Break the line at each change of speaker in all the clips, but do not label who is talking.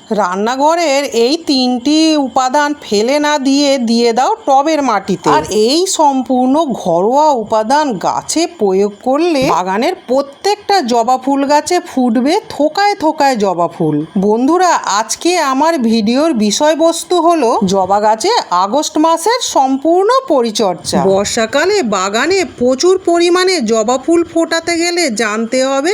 রান্নাঘরের এই তিনটি উপাদান ফেলে না দিয়ে দাও টবের মাটিতে। আর এই সম্পূর্ণ ঘরোয়া উপাদান গাছে প্রয়োগ করলে বাগানের প্রত্যেকটা জবা ফুল গাছে ফুটবে থোকায় থোকায় জবা ফুল। বন্ধুরা, আজকে আমার ভিডিওর বিষয়বস্তু হলো জবা গাছে আগস্ট মাসের সম্পূর্ণ পরিচর্যা। বর্ষাকালে বাগানে প্রচুর পরিমাণে জবা ফুল ফোটাতে গেলে জানতে হবে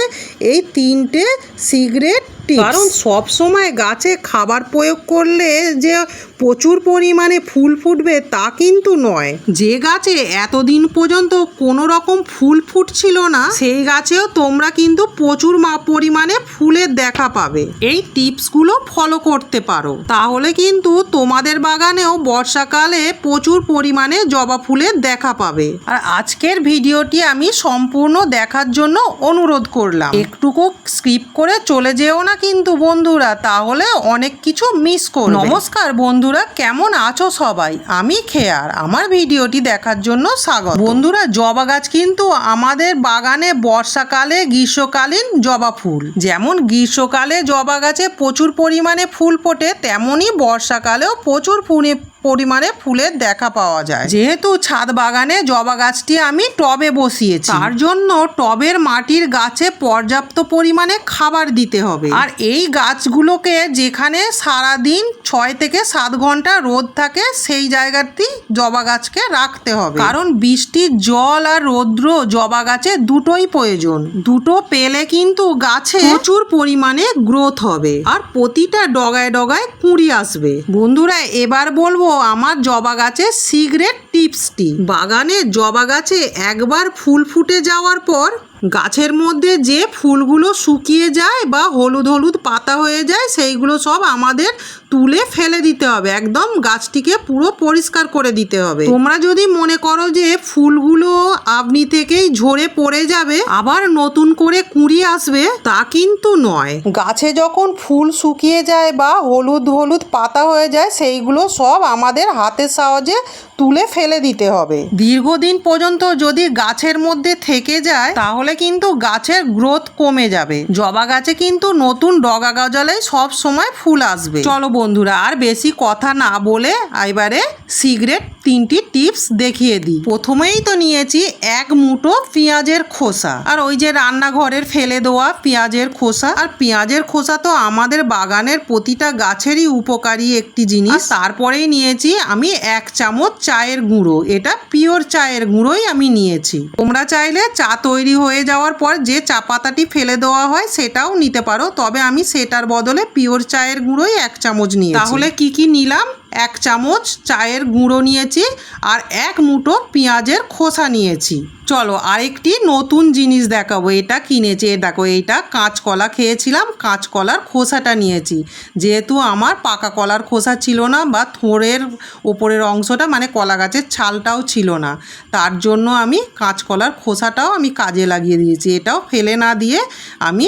এই তিনটে সিক্রেট। কারণ সব সময় গাছে খাবার প্রয়োগ করলে যে প্রচুর পরিমাণে ফুল ফুটবে তা কিন্তু নয়। যে গাছে এতদিন পর্যন্ত কোনো রকম ফুল ফুটছিল না সেই গাছেও তোমরা কিন্তু প্রচুর পরিমাণে ফুলের দেখা পাবে। এই টিপসগুলো ফলো করতে পারো, তাহলে কিন্তু তোমাদের বাগানেও বর্ষাকালে প্রচুর পরিমাণে জবা ফুলের দেখা পাবে। আর আজকের ভিডিওটি আমি সম্পূর্ণ দেখার জন্য অনুরোধ করলাম, একটুকু স্কিপ করে চলে যেও না কিন্তু বন্ধুরা, তাহলে অনেক কিছু মিস করবে। নমস্কার বন্ধুরা, কেমন আছো সবাই? আমি খেয়ার, আমার ভিডিওটি দেখার জন্য স্বাগত। বন্ধুরা, জবা গাছ কিন্তু আমাদের বাগানে বর্ষাকালে গ্রীষ্মকালীন জবা ফুল, যেমন গ্রীষ্মকালে জবা গাছে প্রচুর পরিমাণে ফুল ফোটে তেমনই বর্ষাকালেও প্রচুর পরিমাণে ফুলের দেখা পাওয়া যায়। যেহেতু ছাদ বাগানে জবা গাছটি আমি টবে বসিয়েছি, তার জন্য টবের মাটির গাছে পর্যাপ্ত পরিমাণে খাবার দিতে হবে। আর এই গাছগুলোকে যেখানে সারাদিন 6 থেকে 7 ঘন্টা রোদ থাকে সেই জায়গাতেই জবা গাছকে রাখতে হবে। কারণ বৃষ্টির জল আর রৌদ্র জবা গাছে দুটোই প্রয়োজন। দুটো পেলে কিন্তু গাছে প্রচুর পরিমাণে গ্রোথ হবে আর প্রতিটা ডগায় ডগায় কুঁড়ি আসবে। বন্ধুরা, এবার বলবো আমার জবা গাছের সিক্রেট টিপসটি। বাগানে জবা গাছে একবার ফুল ফুটে যাওয়ার পর গাছের মধ্যে যে ফুলগুলো শুকিয়ে যায় বা হলুদ হলুদ পাতা হয়ে যায় সেইগুলো সব আমাদের তুলে ফেলে দিতে হবে। একদম গাছটিকে পুরো পরিষ্কার করে দিতে হবে। তোমরা যদি মনে করো যে ফুলগুলো আপনি থেকেই ঝরে পড়ে যাবে আবার নতুন করে কুঁড়ি আসবে, তা কিন্তু নয়। গাছে যখন ফুল শুকিয়ে যায় বা হলুদ হলুদ পাতা হয়ে যায় সেইগুলো সব আমাদের হাতের সাহায্যে তুলে ফেলে দিতে হবে। দীর্ঘদিন পর্যন্ত যদি গাছের মধ্যে থেকে যায় তাহলে কিন্তু গাছের গ্রোথ কমে যাবে। জবা গাছে কিন্তু নতুন ডগা গজালে সব সময় ফুল আসবে। চলো বন্ধুরা, আর বেশি কথা না বলে এবারে সিক্রেট 3টি টিপস দেখিয়ে দিই। প্রথমেই তো নিয়েছি 1 মুঠো পেঁয়াজের খোসা, আর ওই যে রান্নাঘরের ফেলে দেওয়া পেঁয়াজের খোসা। আর পেঁয়াজের খোসা তো আমাদের বাগানের প্রতিটা গাছেরই উপকারী একটি জিনিস। তারপরেই নিয়েছি আমি 1 চামচ চায়ের গুঁড়ো, এটা পিওর চায়ের গুঁড়োই আমি নিয়েছি। তোমরা চাইলে চা তৈরি হয়ে যাওয়ার পর যে চা পাতাটি ফেলে দেওয়া হয় সেটাও নিতে পারো, তবে আমি সেটার বদলে পিওর চায়ের গুঁড়োই 1 চামচ নিয়েছি। তাহলে কি কি নিলাম? 1 চামচ চায়ের গুঁড়ো নিয়েছি আর 1 মুঠো পেঁয়াজের খোসা নিয়েছি। চলো আরেকটি নতুন জিনিস দেখাবো। এটা কিনেছি, দেখো এইটা কাঁচকলা খেয়েছিলাম, কাঁচকলার খোসাটা নিয়েছি। যেহেতু আমার পাকা কলার খোসা ছিল না বা থোড়ের ওপরের অংশটা মানে কলা গাছের ছালটাও ছিল না, তার জন্য আমি কাঁচকলার খোসাটাও আমি কাজে লাগিয়ে দিয়েছি। এটাও ফেলে না দিয়ে আমি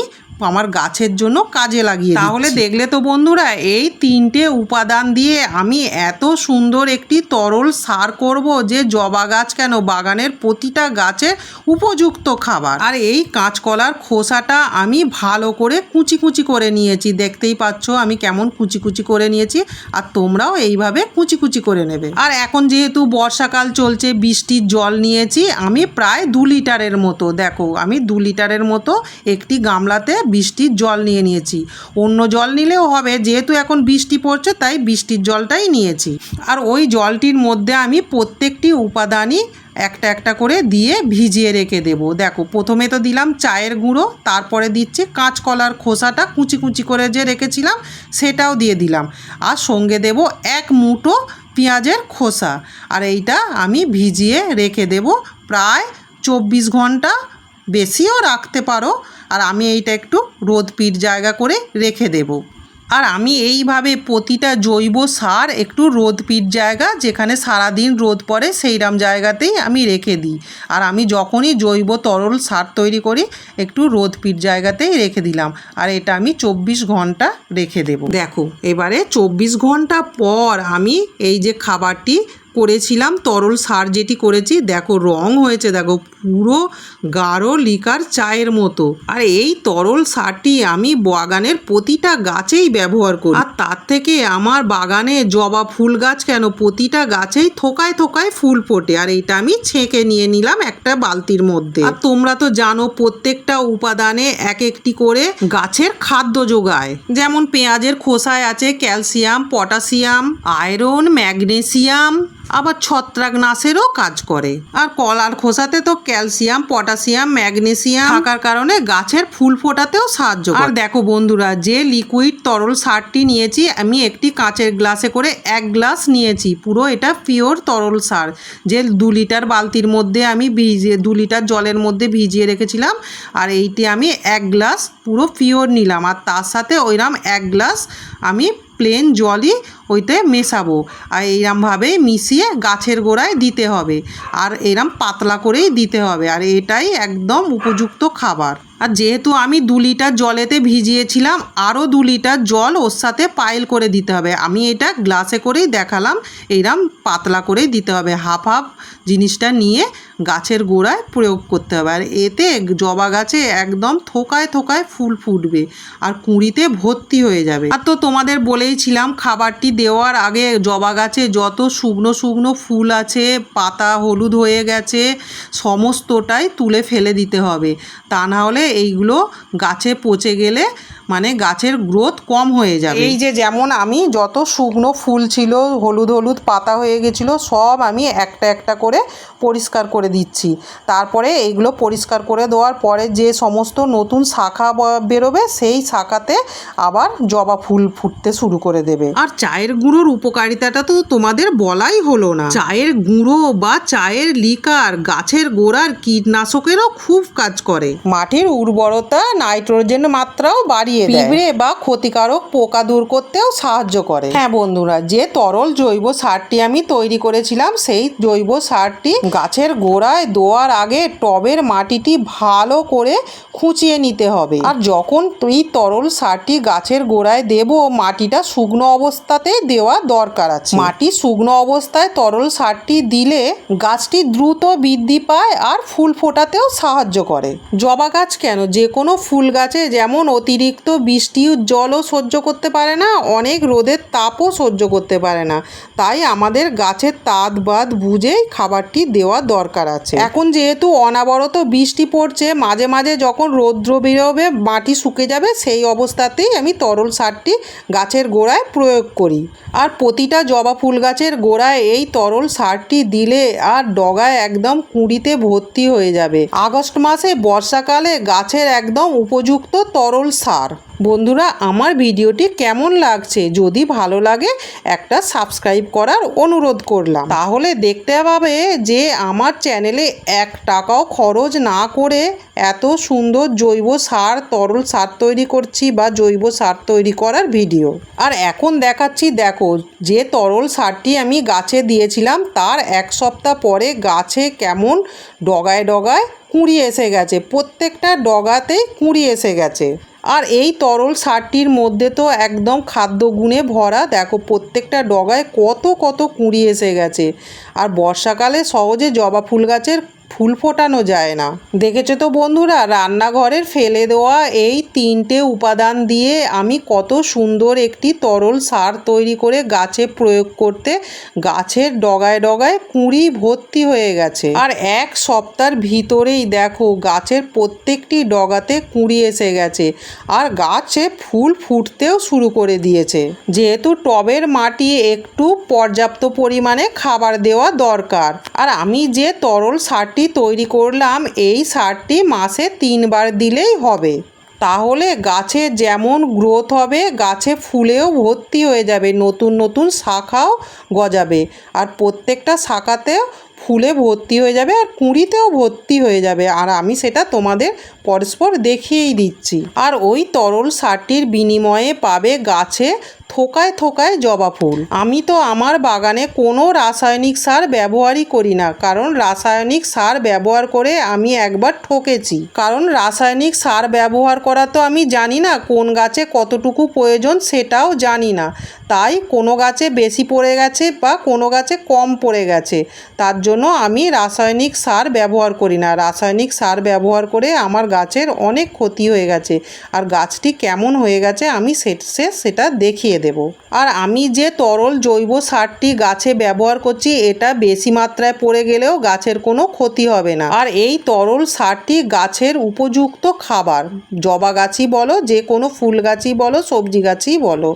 আমার গাছের জন্য কাজে লাগিয়ে। তাহলে দেখলে তো বন্ধুরা, এই 3টে উপাদান দিয়ে আমি এত সুন্দর একটি তরল সার করব যে জবা গাছ কেন বাগানের প্রতিটা গাছে উপযুক্ত খাবার। আর এই কাঁচকলার খোসাটা আমি ভালো করে কুচি কুচি করে নিয়েছি, দেখতেই পাচ্ছ আমি কেমন কুচি কুচি করে নিয়েছি, আর তোমরাও এইভাবে কুচি কুচি করে নেবে। আর এখন যেহেতু বর্ষাকাল চলছে, বৃষ্টির জল নিয়েছি আমি প্রায় 2 লিটারের মতো। দেখো আমি 2 লিটারের মতো একটি গামলাতে বৃষ্টির জল নিয়েছি। অন্য জল নিলেও হবে, যেহেতু এখন বৃষ্টি পড়ছে তাই বৃষ্টির জলটাই নিয়েছি। আর ওই জলটির মধ্যে আমি প্রত্যেকটি উপাদানই একটা একটা করে দিয়ে ভিজিয়ে রেখে দেব। দেখো প্রথমে তো দিলাম চায়ের গুঁড়ো, তারপরে দিচ্ছি কাঁচকলার খোসাটা কুচি কুচি করে যে রেখেছিলাম সেটাও দিয়ে দিলাম, আর সঙ্গে দেব 1 মুঠো পেঁয়াজের খোসা। আর এইটা আমি ভিজিয়ে রেখে দেব প্রায় 24 ঘন্টা, বেশিও রাখতে পারো। আর আমি এইটা একটু রোদপিট জায়গা করে রেখে দেব। আর আমি এইভাবে প্রতিটা জৈব সার একটু রোদপিট জায়গা যেখানে সারাদিন রোদ পড়ে সেইরকম জায়গাতেই আমি রেখে দিই। আর আমি যখনই জৈব তরল সার তৈরি করি একটু রোদপিট জায়গাতেই রেখে দিলাম, আর এটা আমি 24 ঘন্টা রেখে দেব। দেখো এবারে 24 ঘন্টা পর আমি এই যে খাবারটি করেছিলাম, তরল সার যেটি করেছি, দেখো রং হয়েছে, দেখো পুরো গাঢ় লিকার চায়ের মতো। আর এই তরল সারটি আমি বাগানের প্রতিটা গাছেই ব্যবহার করি। আর তার থেকে আমার বাগানে জবা ফুল গাছ কেন, প্রতিটা গাছেই থোকায় থোকায় ফুল ফোটে। আর এইটা আমি ছেঁকে নিয়ে নিলাম একটা বালতির মধ্যে। আর তোমরা তো জানো প্রত্যেকটা উপাদানে এক একটি করে গাছের খাদ্য যোগায়। যেমন পেঁয়াজের খোসায় আছে ক্যালসিয়াম, পটাশিয়াম, আয়রন, ম্যাগনেসিয়াম, আবার ছত্রাকনাশেরও কাজ করে। আর কলার খোসাতে তো ক্যালসিয়াম, পটাশিয়াম, ম্যাগনেসিয়াম থাকার কারণে গাছের ফুল ফোটাতেও সাহায্য করে। আর দেখো বন্ধুরা, যে লিকুইড তরল সারটি নিয়েছি আমি একটি কাঁচের গ্লাসে করে 1 গ্লাস নিয়েছি। পুরো এটা পিওর তরল সার, যে 2 লিটার বালতির মধ্যে আমি 2 লিটার জলের মধ্যে ভিজিয়ে রেখেছিলাম। আর এইটি আমি 1 গ্লাস পুরো পিওর নিলাম। আর তার সাথে ওইরকম 1 গ্লাস আমি প্লেন জলই ওইতে মেশাবো। আর এইরকমভাবেই মিশিয়ে গাছের গোড়ায় দিতে হবে। আর এরম পাতলা করেই দিতে হবে। আর এটাই একদম উপযুক্ত খাবার। আর যেহেতু আমি 2 লিটার জলেতে ভিজিয়েছিলাম, আরও 2 লিটার জল ওর সাথে পাইল করে দিতে হবে। আমি এটা গ্লাসে করেই দেখালাম, এইরকম পাতলা করেই দিতে হবে। হাফ হাফ জিনিসটা নিয়ে গাছের গোড়ায় প্রয়োগ করতে হবে। আর এতে জবা গাছে একদম থোকায় থোকায় ফুল ফুটবে আর কুঁড়িতে ভর্তি হয়ে যাবে। আর তো তোমাদের বলেইছিলাম খাবারটি দেওয়ার আগে জবা গাছে যত শুকনো শুকনো ফুল আছে, পাতা হলুদ হয়ে গেছে, সমস্তটাই তুলে ফেলে দিতে হবে। তা না হলে এইগুলো গাছে পচে গেলে মানে গাছের গ্রোথ কম হয়ে যাবে। এই যে যেমন আমি যত শুকনো ফুল ছিল, হলুদ হলুদ পাতা হয়ে গেছিলো, সব আমি একটা একটা করে পরিষ্কার করে দিচ্ছি। তারপরে এইগুলো পরিষ্কার করে দেওয়ার পরে যে সমস্ত নতুন শাখা বেরোবে, সেই শাখাতে আবার জবা ফুল ফুটতে শুরু করে দেবে। আর চায়ের গুঁড়োর উপকারিতাটা তো তোমাদের বলাই হলো না। চায়ের গুঁড়ো বা চায়ের লিকার গাছের গোড়ার কীটনাশকেরও খুব কাজ করে। মাটির উর্বরতা, নাইট্রোজেন মাত্রাও বাড়িয়ে পিঁপড়ে বা ক্ষতিকারক পোকা দূর করতেও সাহায্য করে। হ্যাঁ বন্ধুরা, যে তরল জৈব সারটি আমি তৈরি করেছিলাম, সেই জৈব সারটি গাছের গোড়ায় দেওয়ার আগে টবের মাটিটি ভালো করে খুঁচিয়ে নিতে হবে। আর যখন এই তরল সারটি গাছের গোড়ায় দেব, মাটিটা শুকনো অবস্থাতে দেওয়া দরকার আছে। মাটি শুকনো অবস্থায় তরল সারটি দিলে গাছটি দ্রুত বৃদ্ধি পায় আর ফুল ফোটাতেও সাহায্য করে। জবা গাছ কেন, যে কোনো ফুল গাছে যেমন অতিরিক্ত বৃষ্টির জলও সহ্য করতে পারে না, অনেক রোদের তাপও সহ্য করতে পারে না। তাই আমাদের গাছের তাত বাদ বুঝেই খাবারটি দেওয়া দরকার আছে। এখন যেহেতু অনাবরত বৃষ্টি পড়ছে, মাঝে মাঝে যখন রৌদ্র বেরোবে, মাটি শুকে যাবে, সেই অবস্থাতেই আমি তরল সারটি গাছের গোড়ায় প্রয়োগ করি। আর প্রতিটা জবা ফুল গাছের গোড়ায় এই তরল সারটি দিলে আর ডগায় একদম কুঁড়িতে ভর্তি হয়ে যাবে। আগস্ট মাসে বর্ষাকালে গাছের একদম উপযুক্ত তরল সার। বন্ধুরা, আমার ভিডিওটি কেমন লাগছে? যদি ভালো লাগে একটা সাবস্ক্রাইব করার অনুরোধ করলাম। তাহলে দেখতে পাবে যে আমার চ্যানেলে 1 টাকাও খরচ না করে এত সুন্দর জৈব সার, তরল সার তৈরি করছি বা জৈব সার তৈরি করার ভিডিও। আর এখন দেখাচ্ছি, দেখো যে তরল সারটি আমি গাছে দিয়েছিলাম, তার 1 সপ্তাহ পরে গাছে কেমন ডগায় ডগায় কুঁড়ি এসে গেছে। প্রত্যেকটা ডগাতেই কুঁড়ি এসে গেছে। আর এই তরল সারটির মধ্যে তো একদম খাদ্য গুণে ভরা। দেখো প্রত্যেকটা ডগায় কত কত কুঁড়ি এসে গেছে। আর বর্ষাকালে সহজে জবা ফুল গাছের ফুল ফোটানো যায় না। দেখেছো তো বন্ধুরা, রান্নাঘরের ফেলে দেওয়া এই 3টে উপাদান দিয়ে আমি কত সুন্দর একটি তরল সার তৈরি করে গাছে প্রয়োগ করতে গাছের ডগায় ডগায় কুঁড়ি ভর্তি হয়ে গেছে। আর 1 সপ্তাহের ভিতরেই দেখো গাছের প্রত্যেকটি ডগাতে কুঁড়ি এসে গেছে আর গাছে ফুল ফুটতেও শুরু করে দিয়েছে। যেহেতু টবের মাটি একটু পর্যাপ্ত পরিমাণে খাবার দেওয়া দরকার। আর আমি যে তরল সারটি তৈরি করলাম, এই সারটি মাসে 3 বার দিলেই হবে। তাহলে গাছে যেমন গ্রোথ হবে, গাছে ফুলেও ভর্তি হয়ে যাবে, নতুন নতুন শাখাও গজাবে। আর প্রত্যেকটা শাখাতেও ফুলে ভর্তি হয়ে যাবে আর কুঁড়িতেও ভর্তি হয়ে যাবে। আর আমি সেটা তোমাদের পরস্পর দেখিয়েই দিচ্ছি। আর ওই তরল সারটির বিনিময়ে পাবে গাছে থোকায় থোকায় জবা ফুল। আমি তো আমার বাগানে কোনো রাসায়নিক সার ব্যবহারই করি না, কারণ রাসায়নিক সার ব্যবহার করে আমি একবার ঠকেছি। কারণ রাসায়নিক সার ব্যবহার করা তো আমি জানি না, কোন গাছে কতটুকু প্রয়োজন সেটাও জানি না। তাই কোনো গাছে বেশি পড়ে গেছে বা কোনো গাছে কম পড়ে গেছে, তার জন্য আমি রাসায়নিক সার ব্যবহার করি না। রাসায়নিক সার ব্যবহার করে আমার গাছের অনেক ক্ষতি হয়ে গেছে, আর গাছটি কেমন হয়ে গেছে আমি সেটা দেখিয়ে দেব। আর আমি যে তরল জৈব সারটি গাছে ব্যবহার করছি, এটা বেশি মাত্রায় পড়ে গেলেও গাছের কোনো ক্ষতি হবে না। আর এই তরল সারটি গাছের উপযুক্ত খাবার, জবা গাছই বলো, যে কোনো ফুল গাছই বলো, সবজি গাছই বলো,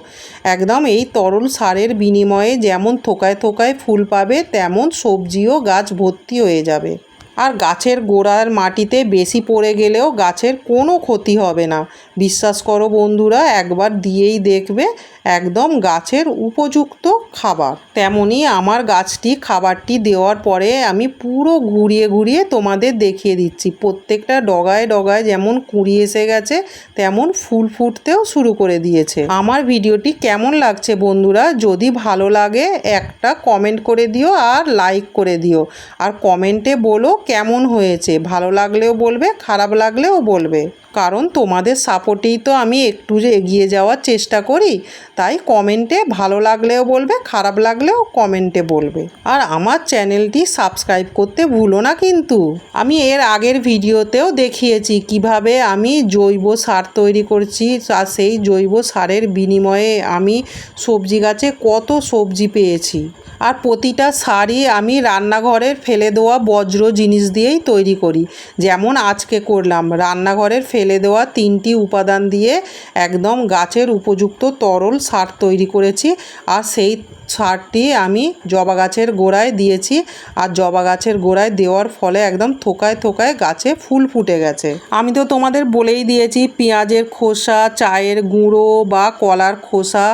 একদম এই তরল সারের বিনিময়ে যেমন থোকায় থোকায় ফুল পাবে, তেমন সবজিও গাছ ভর্তি হয়ে যাবে। আর গাছের গোড়ার মাটিতে বেশি পড়ে গেলেও গাছের কোনো ক্ষতি হবে না। বিশ্বাস করো বন্ধুরা, একবার দিয়েই দেখবে, একদম গাছের উপযুক্ত খাবার। তেমনি আমার গাছটি খাবারটি দেওয়ার পরে আমি পুরো ঘুরিয়ে ঘুরিয়ে তোমাদের দেখিয়ে দিচ্ছি। প্রত্যেকটা ডগায় ডগায় যেমন কুঁড়ি এসে গেছে, তেমন ফুল ফুটতেও শুরু করে দিয়েছে। আমার ভিডিওটি কেমন লাগছে বন্ধুরা? যদি ভালো লাগে একটা কমেন্ট করে দিও আর লাইক করে দিও। আর কমেন্টে বলো কেমন হয়েছে, ভালো লাগলেও বলবে, খারাপ লাগলেও বলবে, কারণ তোমাদের সাপোর্টেই তো আমি একটু এগিয়ে যাওয়ার চেষ্টা করি। তাই কমেন্টে ভালো লাগলেও বলবে, খারাপ লাগলেও কমেন্টে বলবে। আর আমার চ্যানেলটি সাবস্ক্রাইব করতে ভুলো না কিন্তু। আমি এর আগের ভিডিওতেও দেখিয়েছি কিভাবে আমি জৈব সার তৈরি করছি, আর সেই জৈব সারের বিনিময়ে আমি সবজি গাছে কত সবজি পেয়েছি। আর প্রতিটা সারই আমি রান্নাঘরের ফেলে দেওয়া বজ্র জিনিস দিয়েই তৈরি করি। যেমন আজকে করলাম, রান্নাঘরের ফেলে দেওয়া 3টি উপাদান দিয়ে একদম গাছের উপযুক্ত তরল সার তৈরি করেছি। আর সেই সারটি আমি জবা গাছের গোড়ায় দিয়েছি, আর জবা গাছের গোড়ায় দেওয়ার ফলে একদম থোকায় থোকায় গাছে ফুল ফুটে গেছে। আমি তো তোমাদের বলেই দিয়েছি, পেঁয়াজের খোসা, চায়ের গুঁড়ো বা কলার খোসা,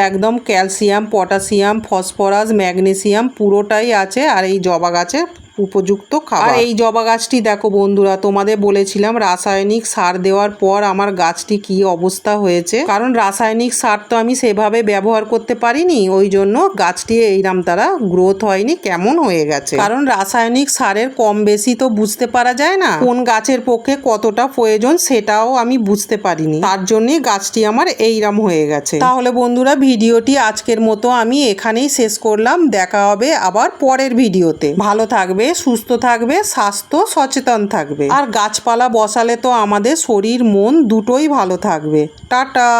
একদম ক্যালসিয়াম, পটাশিয়াম, ফসফরাস, ম্যাগনেসিয়াম পুরোটাই আছে আর এই জবা গাছের উপযুক্ত খাবার। আর এই জবা গাছটি দেখো বন্ধুরা, তোমাদের বলেছিলাম রাসায়নিক সার দেওয়ার পর আমার গাছটি কি অবস্থা হয়েছে। কারণ রাসায়নিক সার তো আমি সেভাবে ব্যবহার করতে পারিনি, ওই জন্য গাছটি এইরকম তারা গ্রোথ হয়নি, কেমন হয়ে গেছে। কারণ রাসায়নিক সারের কম বেশি তো বুঝতে পারা যায় না, কোন গাছের পক্ষে কতটা প্রয়োজন সেটাও আমি বুঝতে পারিনি, তার জন্যই গাছটি আমার এইরকম হয়ে গেছে। তাহলে বন্ধুরা, ভিডিওটি আজকের মতো আমি এখানেই শেষ করলাম। দেখা হবে আবার পরের ভিডিওতে। ভালো থাকবে, সুস্থ থাকবে, স্বাস্থ্য সচেতন থাকবে। আর গাছপালা বসালে তো আমাদের শরীর মন দুটোই ভালো থাকবে। টাটা।